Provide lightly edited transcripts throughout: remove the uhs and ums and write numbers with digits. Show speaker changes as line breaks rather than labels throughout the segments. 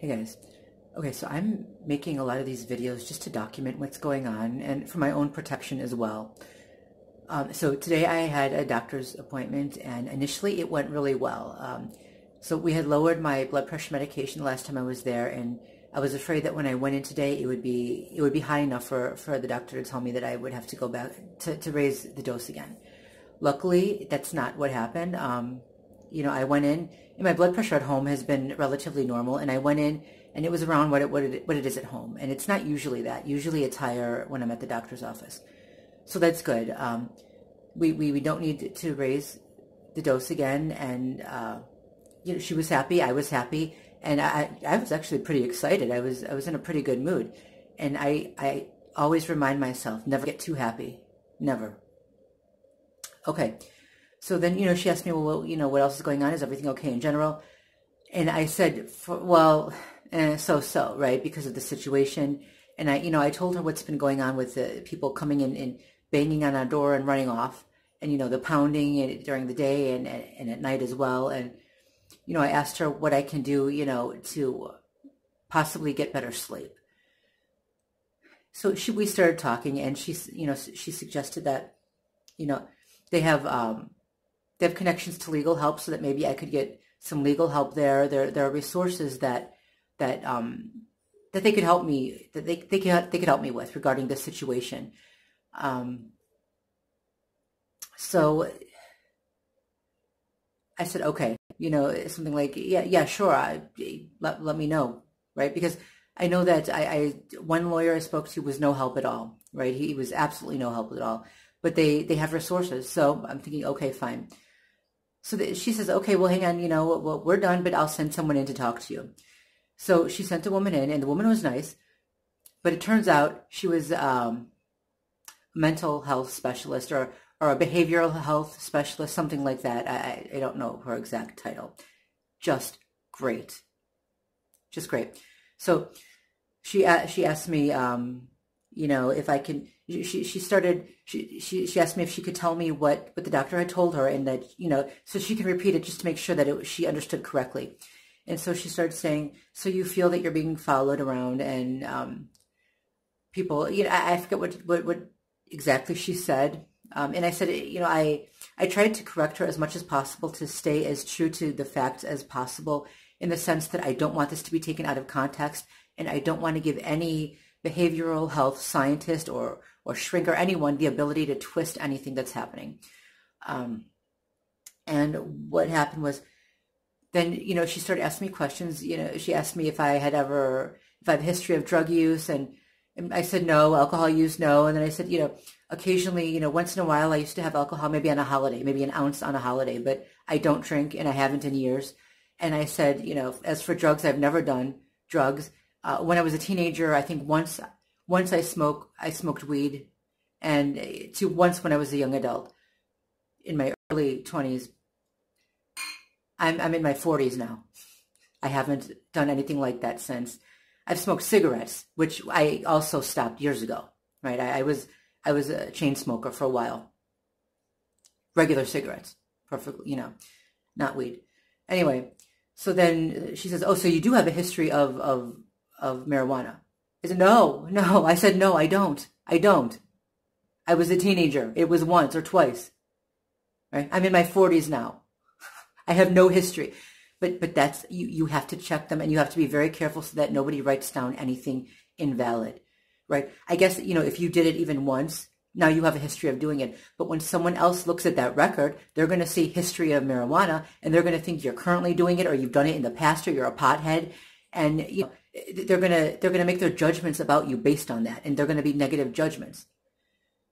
Hey guys. Okay, so I'm making a lot of these videos just to document what's going on and for my own protection as well. So today I had a doctor's appointment and initially it went really well. So we had lowered my blood pressure medication the last time I was there, and I was afraid that when I went in today it would be high enough for the doctor to tell me that I would have to go back to raise the dose again. Luckily, that's not what happened. I went in, and my blood pressure at home has been relatively normal, and I went in, and it was around what it is at home, and it's not usually that. Usually, it's higher when I'm at the doctor's office, so that's good. We don't need to raise the dose again, and she was happy, I was happy, and I was actually pretty excited. I was in a pretty good mood, and I always remind myself, never get too happy, never. Okay. So then, she asked me, well, what else is going on? Is everything okay in general? And I said, so, right, because of the situation. And I told her what's been going on with the people coming in and banging on our door and running off, and, the pounding during the day and at night as well. And, I asked her what I can do, to possibly get better sleep. So we started talking, and she suggested that, they have connections to legal help, so that maybe I could get some legal help there. There are resources that they could help me, that they could help me with regarding this situation. So I said, okay, something like, yeah, sure. Let me know, right? Because I know that one lawyer I spoke to was no help at all, right? He was absolutely no help at all, but they have resources. So I'm thinking, okay, fine. So she says, okay, well, hang on, well, we're done, but I'll send someone in to talk to you. So she sent a woman in, and the woman was nice, but it turns out she was a mental health specialist or a behavioral health specialist, something like that. I don't know her exact title. Just great. Just great. So she asked me, if I can, she asked me if she could tell me what the doctor had told her, and that, so she can repeat it just to make sure that she understood correctly. And so she started saying, so you feel that you're being followed around, and people, I forget what exactly she said. And I said, I tried to correct her as much as possible to stay as true to the facts as possible, in the sense that I don't want this to be taken out of context, and I don't want to give any behavioral health scientist or shrink or anyone the ability to twist anything that's happening. And what happened was, then, she started asking me questions. She asked me if I have a history of drug use, and I said no. Alcohol use, no. And then I said, occasionally, once in a while I used to have alcohol, maybe on a holiday, maybe an ounce on a holiday, but I don't drink, and I haven't in years. And I said, as for drugs, I've never done drugs. When I was a teenager, I think once I smoked weed, and once when I was a young adult in my early 20s. I'm in my 40s now. I haven't done anything like that since. I've smoked cigarettes, which I also stopped years ago, right? I was a chain smoker for a while. Regular cigarettes, perfectly, not weed. Anyway, so then she says, oh, so you do have a history of marijuana. I said, no. I said, no, I don't. I was a teenager. It was once or twice, right? I'm in my 40s now. I have no history, but that's, you have to check them, and you have to be very careful so that nobody writes down anything invalid, right? I guess, if you did it even once, now you have a history of doing it. But when someone else looks at that record, they're going to see history of marijuana, and they're going to think you're currently doing it, or you've done it in the past, or you're a pothead. And they're going to make their judgments about you based on that, and they're going to be negative judgments,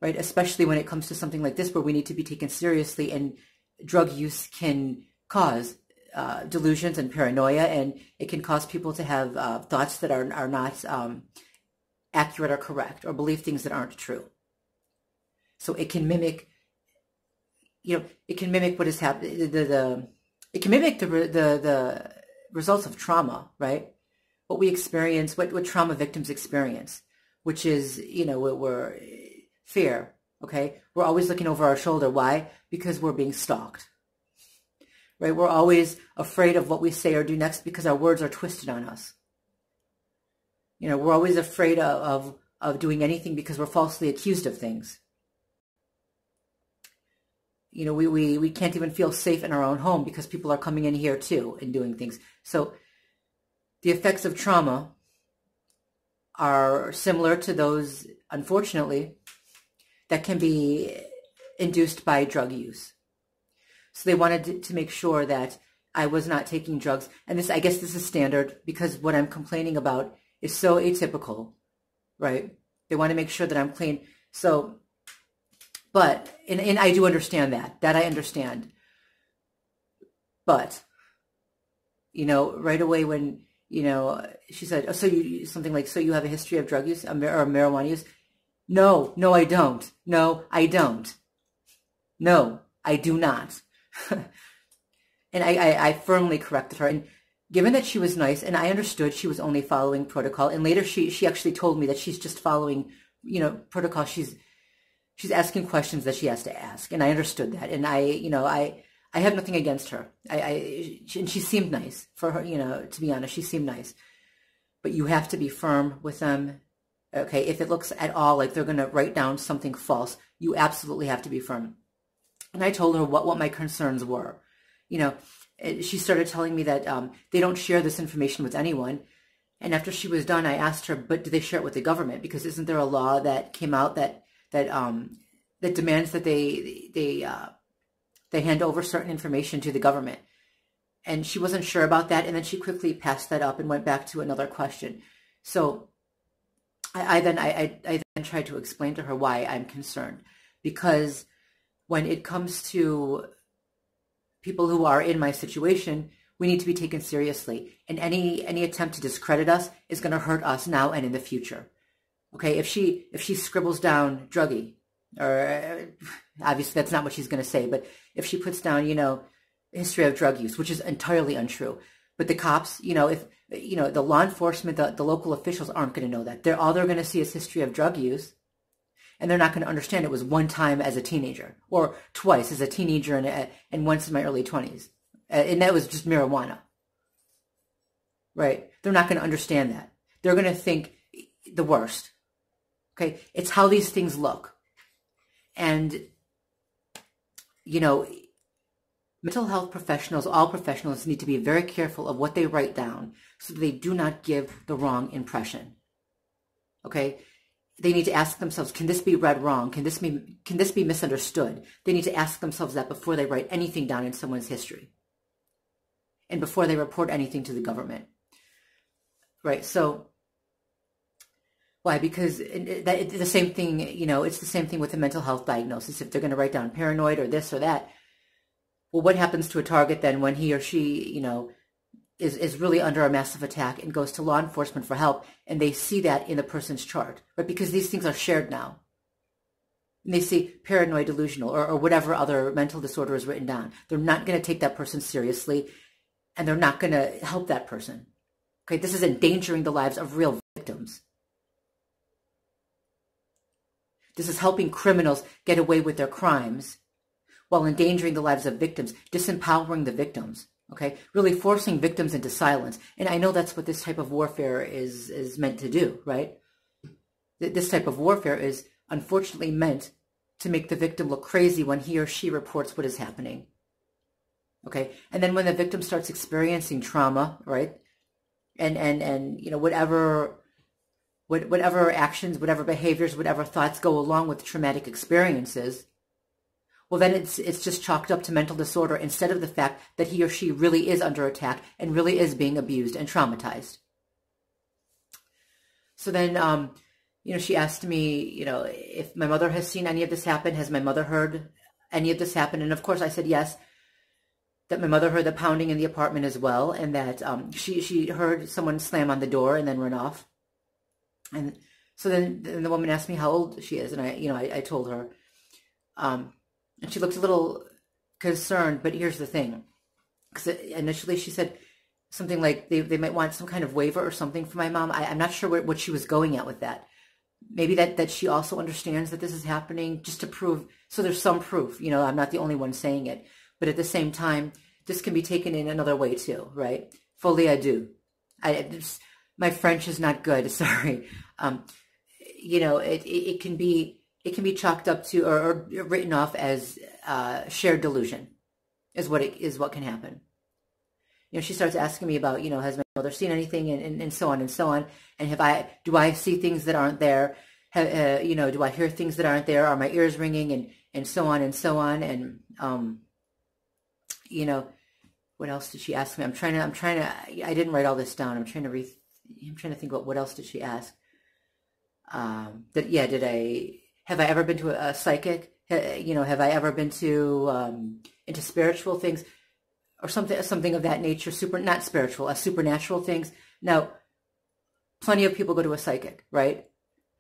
right? Especially when it comes to something like this, where we need to be taken seriously, and drug use can cause delusions and paranoia, and it can cause people to have thoughts that are not accurate or correct, or believe things that aren't true. So it can mimic, it can mimic what is happening. It can mimic the results of trauma, right? What we experience, what trauma victims experience, which is, we're fear. Okay, we're always looking over our shoulder. Why? Because we're being stalked. Right? We're always afraid of what we say or do next because our words are twisted on us. You know, we're always afraid of doing anything because we're falsely accused of things. You know, we can't even feel safe in our own home because people are coming in here too and doing things. So the effects of trauma are similar to those, unfortunately, that can be induced by drug use. So they wanted to make sure that I was not taking drugs. And this, I guess this is standard because what I'm complaining about is so atypical, right? They want to make sure that I'm clean. So, but, and I do understand that I understand. But, you know, right away when, you know, she said, oh, so you, something like, so you have a history of drug use or marijuana use? No, I don't. No, I don't. No, I do not. And I firmly corrected her. And given that she was nice, and I understood she was only following protocol, and later she actually told me that she's just following, you know, protocol. She's asking questions that she has to ask, and I understood that. And I have nothing against her. And she seemed nice for her, you know, to be honest, she seemed nice. But you have to be firm with them. Okay, if it looks at all like they're going to write down something false, you absolutely have to be firm. And I told her what my concerns were. You know, she started telling me that they don't share this information with anyone. And after she was done, I asked her, but do they share it with the government? Because isn't there a law that came out that demands that they hand over certain information to the government? And she wasn't sure about that. And then she quickly passed that up and went back to another question. So I then tried to explain to her why I'm concerned. Because when it comes to people who are in my situation, we need to be taken seriously. And any attempt to discredit us is going to hurt us now and in the future. Okay, if she scribbles down druggie, or obviously that's not what she's going to say, but if she puts down, you know, history of drug use, which is entirely untrue, but the cops, you know, if, you know, the law enforcement, the local officials aren't going to know that. All they're going to see is history of drug use. And they're not going to understand it was one time as a teenager, or twice as a teenager, and once in my early 20s. And that was just marijuana. Right? They're not going to understand that. They're going to think the worst. Okay? It's how these things look. And, you know, mental health professionals, all professionals, need to be very careful of what they write down so that they do not give the wrong impression. Okay? They need to ask themselves, can this be read wrong? Can this be misunderstood? They need to ask themselves that before they write anything down in someone's history and before they report anything to the government. Right? So, why? Because the same thing, you know, it's the same thing with a mental health diagnosis. If they're going to write down paranoid or this or that, well, what happens to a target then when he or she, you know, is really under a massive attack and goes to law enforcement for help, and they see that in the person's chart, right? Because these things are shared now. And they see paranoid delusional or whatever other mental disorder is written down. They're not going to take that person seriously, and they're not going to help that person. Okay, this is endangering the lives of real victims. This is helping criminals get away with their crimes while endangering the lives of victims, disempowering the victims. Okay, really forcing victims into silence. And I know that's what this type of warfare is meant to do, right? This type of warfare is unfortunately meant to make the victim look crazy when he or she reports what is happening. Okay, and then when the victim starts experiencing trauma, right? And you know, whatever actions, whatever behaviors, whatever thoughts go along with traumatic experiences, well, then it's just chalked up to mental disorder instead of the fact that he or she really is under attack and really is being abused and traumatized. So then, you know, she asked me, you know, if my mother has seen any of this happen. Has my mother heard any of this happen? And of course I said yes, that my mother heard the pounding in the apartment as well, and that she heard someone slam on the door and then run off. And so then the woman asked me how old she is, and I told her. And she looked a little concerned, but here's the thing. Because initially she said something like they might want some kind of waiver or something for my mom. I'm not sure what she was going at with that. Maybe that she also understands that this is happening just to prove, so there's some proof, you know, I'm not the only one saying it. But at the same time, this can be taken in another way too, right? Folie à deux. My French is not good. Sorry. You know, it can be chalked up to or written off as shared delusion, is what can happen. You know, she starts asking me about, you know, has my mother seen anything, and so on and so on, and do I see things that aren't there? You know, do I hear things that aren't there? Are my ears ringing, and so on and so on, and you know, what else did she ask me? I'm trying to. I didn't write all this down. I'm trying to think about what else did she ask. Have I ever been to a psychic? You know, have I ever been to into spiritual things or something of that nature? Not spiritual, supernatural things. Now, plenty of people go to a psychic, right?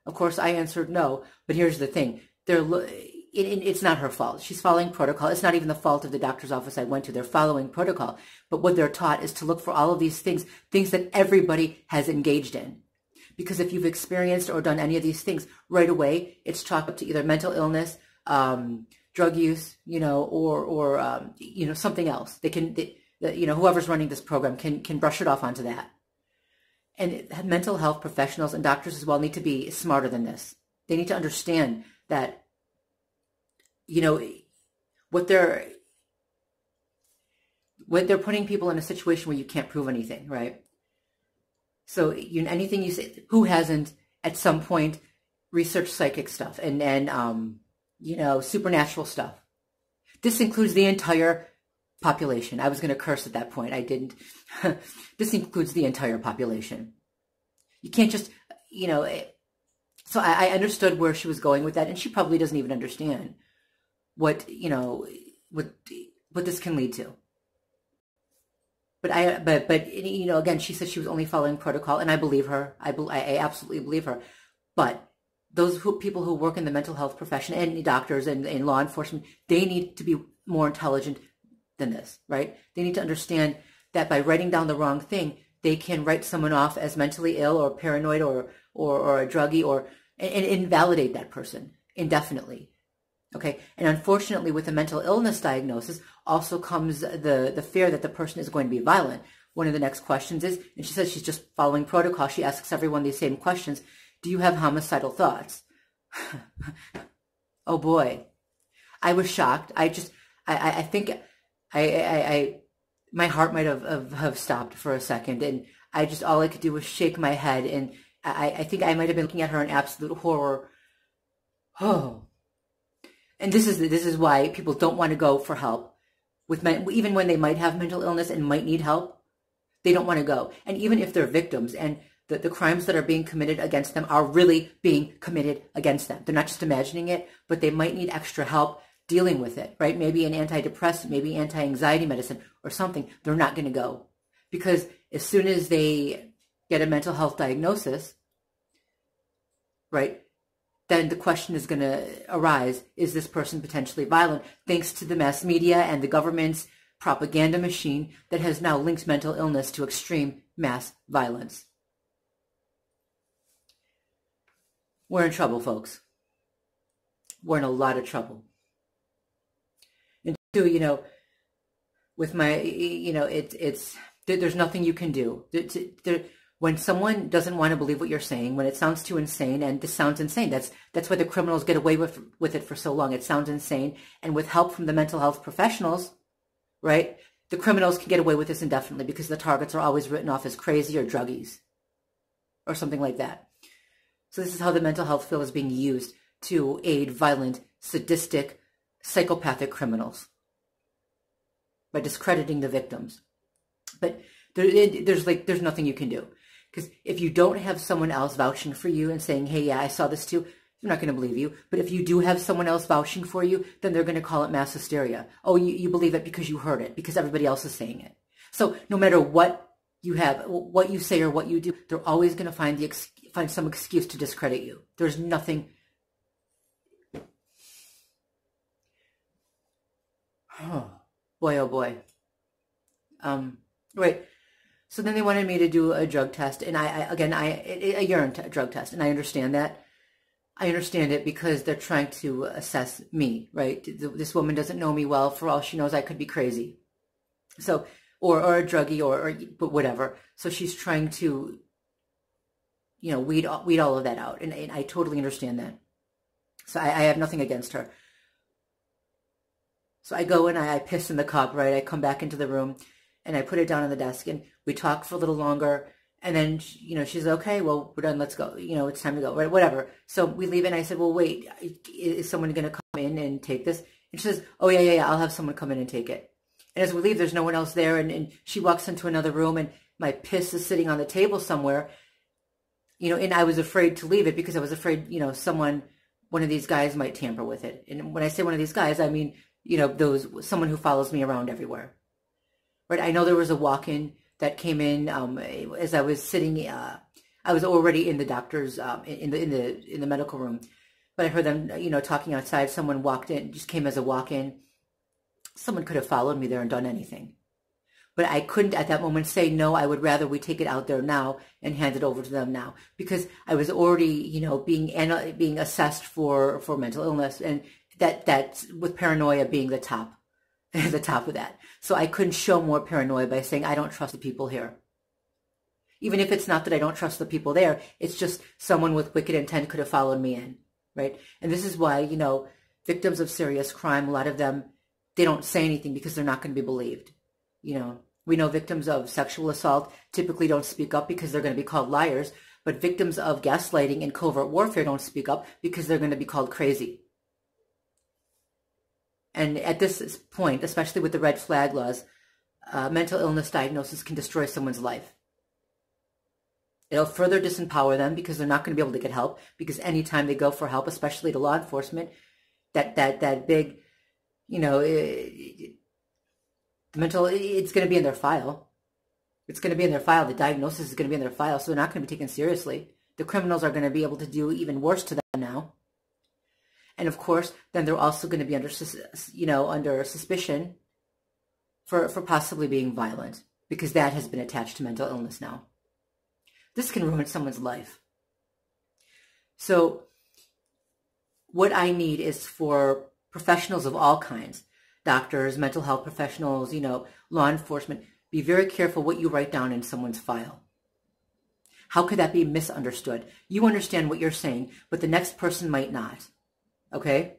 Of course, I answered no. But here's the thing: it's not her fault. She's following protocol. It's not even the fault of the doctor's office I went to. They're following protocol. But what they're taught is to look for all of these things that everybody has engaged in. Because if you've experienced or done any of these things, right away, it's chalked up to either mental illness, drug use, you know, or you know, something else. You know, whoever's running this program can brush it off onto that. And mental health professionals and doctors as well need to be smarter than this. They need to understand that, you know, what they're putting people in a situation where you can't prove anything, right? So anything you say, who hasn't at some point researched psychic stuff and you know, supernatural stuff? This includes the entire population. I was going to curse at that point. I didn't. This includes the entire population. You can't just, you know. So I understood where she was going with that, and she probably doesn't even understand what, you know, what this can lead to. But you know, again, she said she was only following protocol, and I believe her. I absolutely believe her. But those people who work in the mental health profession and doctors and law enforcement, they need to be more intelligent than this, right? They need to understand that by writing down the wrong thing, they can write someone off as mentally ill or paranoid or a druggie and invalidate that person indefinitely. Okay, and unfortunately, with a mental illness diagnosis also comes the fear that the person is going to be violent. One of the next questions is, and she says she's just following protocol, she asks everyone these same questions: do you have homicidal thoughts? Oh boy, I was shocked. I think my heart might have stopped for a second, and all I could do was shake my head, and I think I might have been looking at her in absolute horror. Oh. And this is why people don't want to go for help even when they might have mental illness and might need help. They don't want to go. And even if they're victims and the crimes that are being committed against them are really being committed against them, they're not just imagining it, but they might need extra help dealing with it, right? Maybe an antidepressant, maybe anti-anxiety medicine or something. They're not going to go, because as soon as they get a mental health diagnosis, right, then the question is going to arise: is this person potentially violent? Thanks to the mass media and the government's propaganda machine that has now linked mental illness to extreme mass violence. We're in trouble, folks. We're in a lot of trouble. And two, you know, with my, you know, there's nothing you can do. When someone doesn't want to believe what you're saying, when it sounds too insane, and this sounds insane, that's why the criminals get away with it for so long. It sounds insane, and with help from the mental health professionals, right, the criminals can get away with this indefinitely, because the targets are always written off as crazy or druggies or something like that. So this is how the mental health field is being used to aid violent, sadistic, psychopathic criminals by discrediting the victims. But there's nothing you can do. Because if you don't have someone else vouching for you and saying, hey, yeah, I saw this too, they're not going to believe you. But if you do have someone else vouching for you, then they're going to call it mass hysteria. Oh, you believe it because you heard it, because everybody else is saying it. So no matter what you have, what you say or what you do, they're always going to find some excuse to discredit you. There's nothing. Oh, boy, oh boy. Right. So then they wanted me to do a drug test, and a urine drug test, and I understand that. I understand it because they're trying to assess me, right? This woman doesn't know me well. For all she knows, I could be crazy. So, or a druggie, but whatever. So she's trying to weed all of that out. And I totally understand that. So I have nothing against her. So I go and I piss in the cup, right? I come back into the room and I put it down on the desk and we talk for a little longer. And then, she's okay, well, we're done. Let's go. It's time to go, right? Whatever. So we leave and I said, well, wait, is someone going to come in and take this? And she says, oh, yeah, I'll have someone come in and take it. And as we leave, there's no one else there. And she walks into another room and my piss is sitting on the table somewhere, and I was afraid to leave it because I was afraid, one of these guys might tamper with it. And when I say one of these guys, I mean, someone who follows me around everywhere. Right? I know there was a walk-in that came in as I was sitting. I was already in the doctor's in the medical room, but I heard them talking outside. Someone walked in, just came as a walk-in. Someone could have followed me there and done anything, but I couldn't at that moment say no. I would rather we take it out there now and hand it over to them now because I was already being assessed for mental illness, and that's with paranoia being the top. The top of that. So I couldn't show more paranoia by saying I don't trust the people here. Even if it's not that I don't trust the people there, it's just someone with wicked intent could have followed me in, right? And this is why, victims of serious crime, a lot of them, they don't say anything because they're not going to be believed. We know victims of sexual assault typically don't speak up because they're going to be called liars, but victims of gaslighting and covert warfare don't speak up because they're going to be called crazy. And at this point, especially with the red flag laws, mental illness diagnosis can destroy someone's life. It'll further disempower them because they're not going to be able to get help, because anytime they go for help, especially to law enforcement, that big, it's going to be in their file. It's going to be in their file. The diagnosis is going to be in their file, so they're not going to be taken seriously. The criminals are going to be able to do even worse to them now. And of course, then they're also going to be under suspicion for possibly being violent, because that has been attached to mental illness now. This can ruin someone's life. So what I need is for professionals of all kinds, doctors, mental health professionals, law enforcement, be very careful what you write down in someone's file. How could that be misunderstood? You understand what you're saying, but the next person might not. Okay?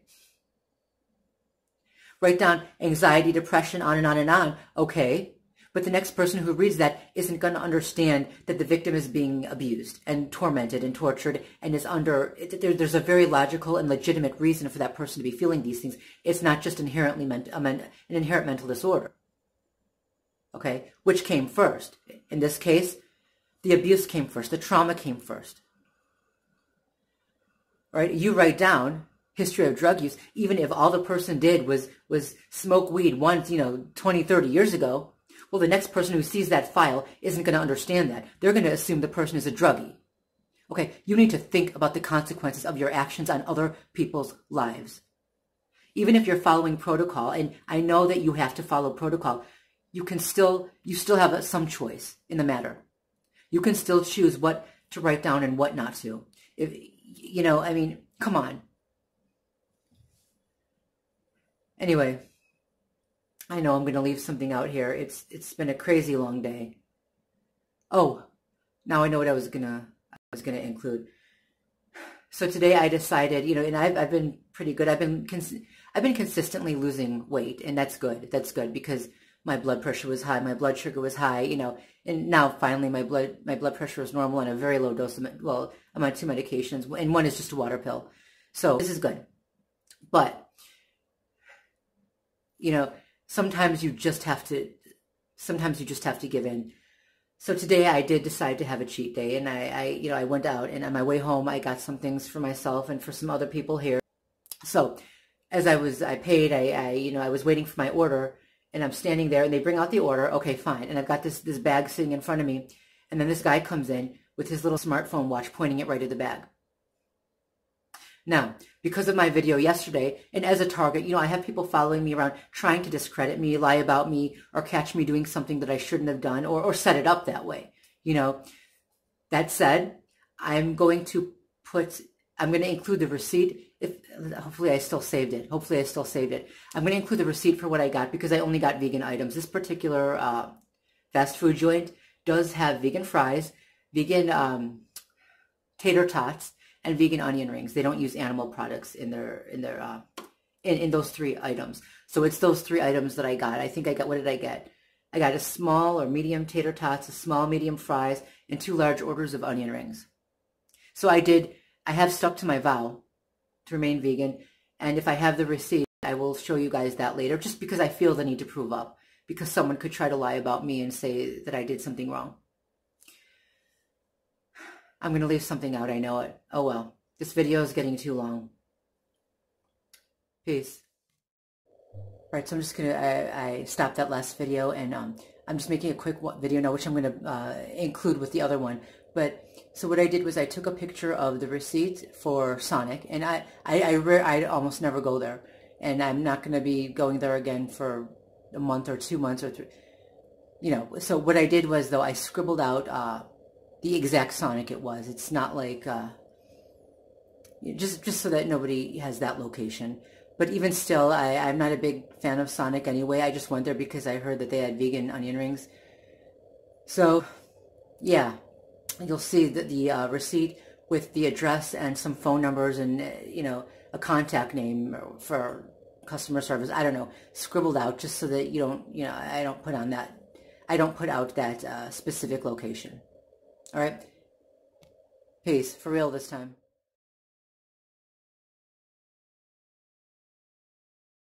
Write down anxiety, depression, on and on and on. Okay. But the next person who reads that isn't going to understand that the victim is being abused and tormented and tortured and is there's a very logical and legitimate reason for that person to be feeling these things. It's not just an inherent mental disorder. Okay? Which came first? In this case, the abuse came first. The trauma came first. All right? You write down history of drug use, even if all the person did was smoke weed once, 20, 30 years ago, well, the next person who sees that file isn't going to understand that. They're going to assume the person is a druggie. Okay, you need to think about the consequences of your actions on other people's lives. Even if you're following protocol, and I know that you have to follow protocol, you still have some choice in the matter. You can still choose what to write down and what not to. Come on. Anyway, I know I'm going to leave something out here. It's been a crazy long day. Oh, now I know what I was gonna include. So today I decided, and I've been pretty good. I've been consistently losing weight, and that's good. That's good because my blood pressure was high, my blood sugar was high, and now finally my blood pressure is normal on a very low dose of, I'm on 2 medications, and one is just a water pill. So this is good. But sometimes you just have to give in. So today I did decide to have a cheat day, and I went out, and on my way home I got some things for myself and for some other people here. So as I paid, I was waiting for my order, and I'm standing there, and they bring out the order. Okay, fine. And I've got this bag sitting in front of me, and then this guy comes in with his little smartphone watch pointing it right at the bag. Now, because of my video yesterday, and as a target, I have people following me around trying to discredit me, lie about me, or catch me doing something that I shouldn't have done, or set it up that way. That said, I'm going to include the receipt. Hopefully I still saved it. I'm going to include the receipt for what I got because I only got vegan items. This particular fast food joint does have vegan fries, vegan tater tots, and vegan onion rings. They don't use animal products in those three items. So it's those three items that I got. I think I got, what did I get? I got a small or medium tater tots, a small medium fries, and 2 large orders of onion rings. So I have stuck to my vow to remain vegan. And if I have the receipt, I will show you guys that later, just because I feel the need to prove up, because someone could try to lie about me and say that I did something wrong. I'm going to leave something out, I know it. Oh well, this video is getting too long. Peace. Right, so I'm just going to, I stopped that last video, and I'm just making a quick video now, which I'm going to include with the other one. But so what I did was I took a picture of the receipt for Sonic, and I almost never go there, and I'm not going to be going there again for a month or 2 months or 3. You know, so what I did was, though, I scribbled out the exact Sonic it was. It's not like just so that nobody has that location. But even still, I'm not a big fan of Sonic anyway. I just went there because I heard that they had vegan onion rings. So, yeah, you'll see that the receipt with the address and some phone numbers and, you know, a contact name for customer service. I don't know, scribbled out just so that you don't, you know, I don't put out that specific location. All right? Peace. For real this time.